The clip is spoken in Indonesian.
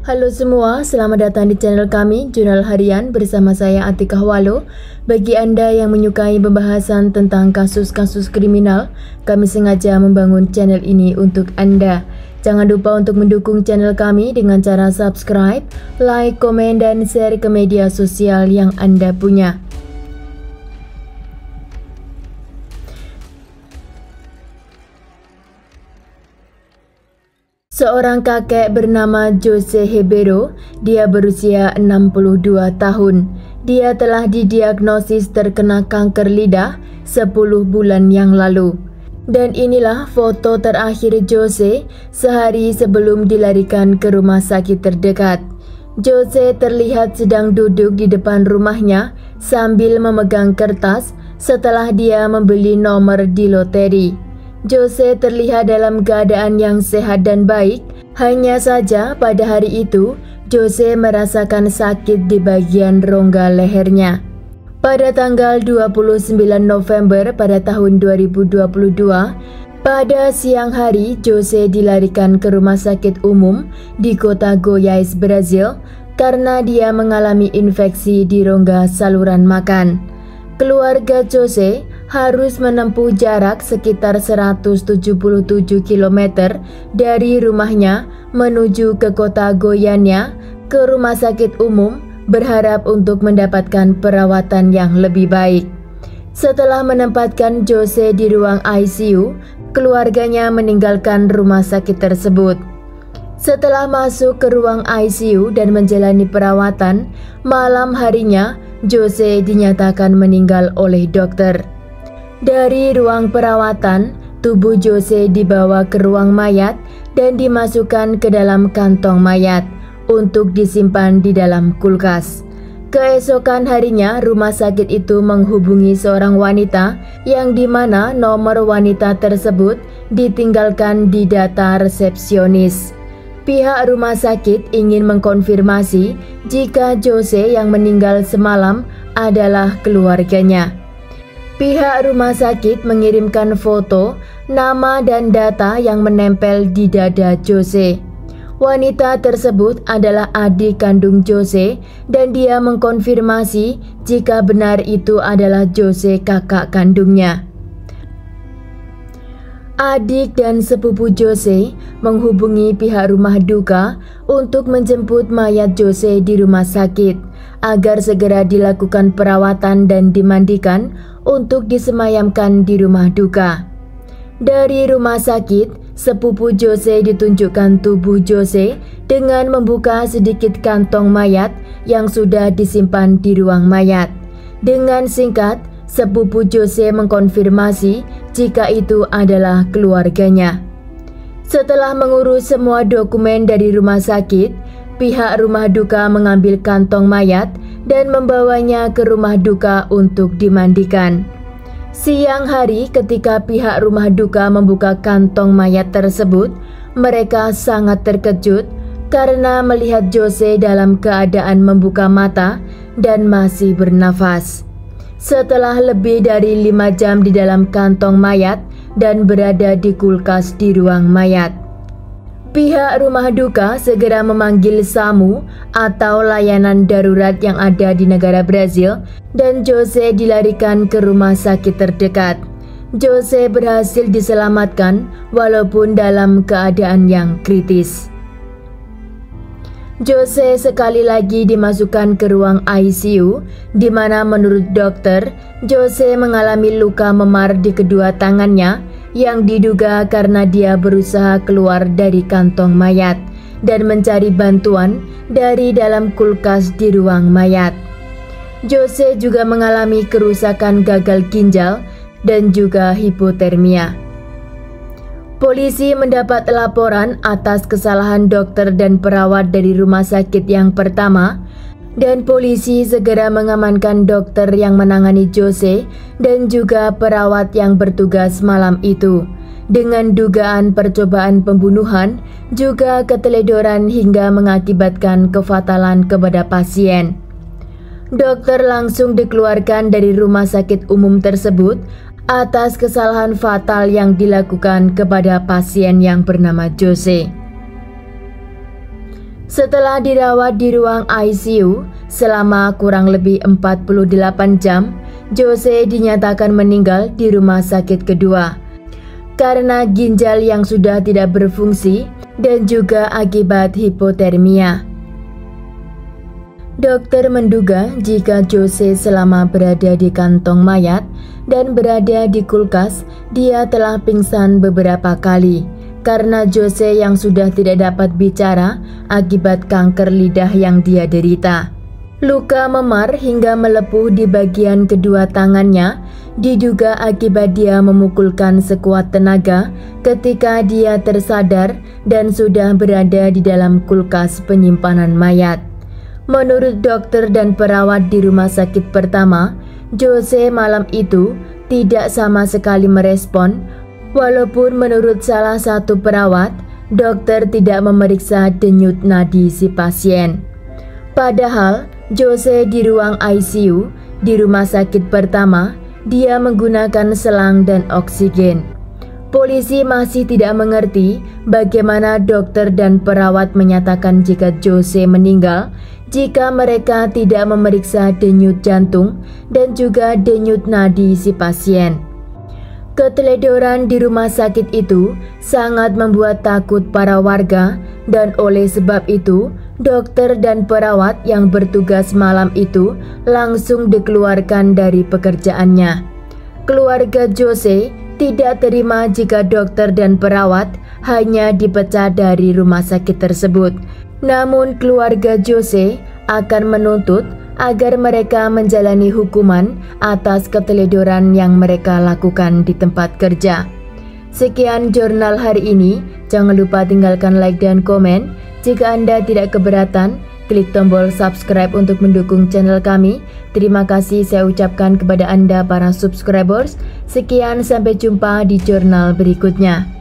Halo semua, selamat datang di channel kami, Jurnal Harian bersama saya Atika Walo. Bagi Anda yang menyukai pembahasan tentang kasus-kasus kriminal, kami sengaja membangun channel ini untuk Anda. Jangan lupa untuk mendukung channel kami dengan cara subscribe, like, komen, dan share ke media sosial yang Anda punya. Seorang kakek bernama Jose Ribeiro, dia berusia 62 tahun. Dia telah didiagnosis terkena kanker lidah 10 bulan yang lalu. Dan inilah foto terakhir Jose sehari sebelum dilarikan ke rumah sakit terdekat. Jose terlihat sedang duduk di depan rumahnya sambil memegang kertas setelah dia membeli nomor di loteri. Jose terlihat dalam keadaan yang sehat dan baik. Hanya saja pada hari itu, Jose merasakan sakit di bagian rongga lehernya. Pada tanggal 29 November pada tahun 2022, pada siang hari Jose dilarikan ke rumah sakit umum di kota Goiás, Brazil karena dia mengalami infeksi di rongga saluran makan. Keluarga Jose harus menempuh jarak sekitar 177 km dari rumahnya menuju ke kota Goiânia ke rumah sakit umum berharap untuk mendapatkan perawatan yang lebih baik. Setelah menempatkan Jose di ruang ICU, keluarganya meninggalkan rumah sakit tersebut. Setelah masuk ke ruang ICU dan menjalani perawatan, malam harinya Jose dinyatakan meninggal oleh dokter. Dari ruang perawatan, tubuh Jose dibawa ke ruang mayat dan dimasukkan ke dalam kantong mayat untuk disimpan di dalam kulkas. Keesokan harinya, rumah sakit itu menghubungi seorang wanita yang dimana nomor wanita tersebut ditinggalkan di data resepsionis. Pihak rumah sakit ingin mengkonfirmasi jika Jose yang meninggal semalam adalah keluarganya. Pihak rumah sakit mengirimkan foto, nama dan data yang menempel di dada Jose. Wanita tersebut adalah adik kandung Jose dan dia mengkonfirmasi jika benar itu adalah Jose kakak kandungnya. Adik dan sepupu Jose menghubungi pihak rumah duka untuk menjemput mayat Jose di rumah sakit agar segera dilakukan perawatan dan dimandikan untuk disemayamkan di rumah duka. Dari rumah sakit, sepupu Jose ditunjukkan tubuh Jose dengan membuka sedikit kantong mayat yang sudah disimpan di ruang mayat. Dengan singkat, sepupu Jose mengkonfirmasi jika itu adalah keluarganya. Setelah mengurus semua dokumen dari rumah sakit, pihak rumah duka mengambil kantong mayat dan membawanya ke rumah duka untuk dimandikan. Siang hari ketika pihak rumah duka membuka kantong mayat tersebut, mereka sangat terkejut karena melihat Jose dalam keadaan membuka mata dan masih bernafas. Setelah lebih dari 5 jam di dalam kantong mayat dan berada di kulkas di ruang mayat, pihak rumah duka segera memanggil SAMU atau layanan darurat yang ada di negara Brazil dan Jose dilarikan ke rumah sakit terdekat. Jose berhasil diselamatkan walaupun dalam keadaan yang kritis. Jose sekali lagi dimasukkan ke ruang ICU, di mana menurut dokter, Jose mengalami luka memar di kedua tangannya yang diduga karena dia berusaha keluar dari kantong mayat dan mencari bantuan dari dalam kulkas di ruang mayat. Jose juga mengalami kerusakan gagal ginjal dan juga hipotermia. Polisi mendapat laporan atas kesalahan dokter dan perawat dari rumah sakit yang pertama, dan polisi segera mengamankan dokter yang menangani Jose dan juga perawat yang bertugas malam itu dengan dugaan percobaan pembunuhan, juga keteledoran hingga mengakibatkan kefatalan kepada pasien. Dokter langsung dikeluarkan dari rumah sakit umum tersebut atas kesalahan fatal yang dilakukan kepada pasien yang bernama Jose. Setelah dirawat di ruang ICU selama kurang lebih 48 jam, Jose dinyatakan meninggal di rumah sakit kedua karena ginjal yang sudah tidak berfungsi dan juga akibat hipotermia. Dokter menduga jika Jose selama berada di kantong mayat dan berada di kulkas, dia telah pingsan beberapa kali karena Jose yang sudah tidak dapat bicara akibat kanker lidah yang dia derita. Luka memar hingga melepuh di bagian kedua tangannya diduga akibat dia memukulkan sekuat tenaga ketika dia tersadar dan sudah berada di dalam kulkas penyimpanan mayat. Menurut dokter dan perawat di rumah sakit pertama, Jose malam itu tidak sama sekali merespon, walaupun menurut salah satu perawat, dokter tidak memeriksa denyut nadi si pasien. Padahal Jose di ruang ICU di rumah sakit pertama, dia menggunakan selang dan oksigen. Polisi masih tidak mengerti bagaimana dokter dan perawat menyatakan jika Jose meninggal jika mereka tidak memeriksa denyut jantung dan juga denyut nadi si pasien. Keteledoran di rumah sakit itu sangat membuat takut para warga dan oleh sebab itu dokter dan perawat yang bertugas malam itu langsung dikeluarkan dari pekerjaannya. Keluarga Jose tidak terima jika dokter dan perawat hanya dipecat dari rumah sakit tersebut. Namun keluarga Jose akan menuntut agar mereka menjalani hukuman atas keteledoran yang mereka lakukan di tempat kerja. Sekian jurnal hari ini. Jangan lupa tinggalkan like dan komen. Jika Anda tidak keberatan, klik tombol subscribe untuk mendukung channel kami. Terima kasih saya ucapkan kepada Anda para subscribers. Sekian, sampai jumpa di jurnal berikutnya.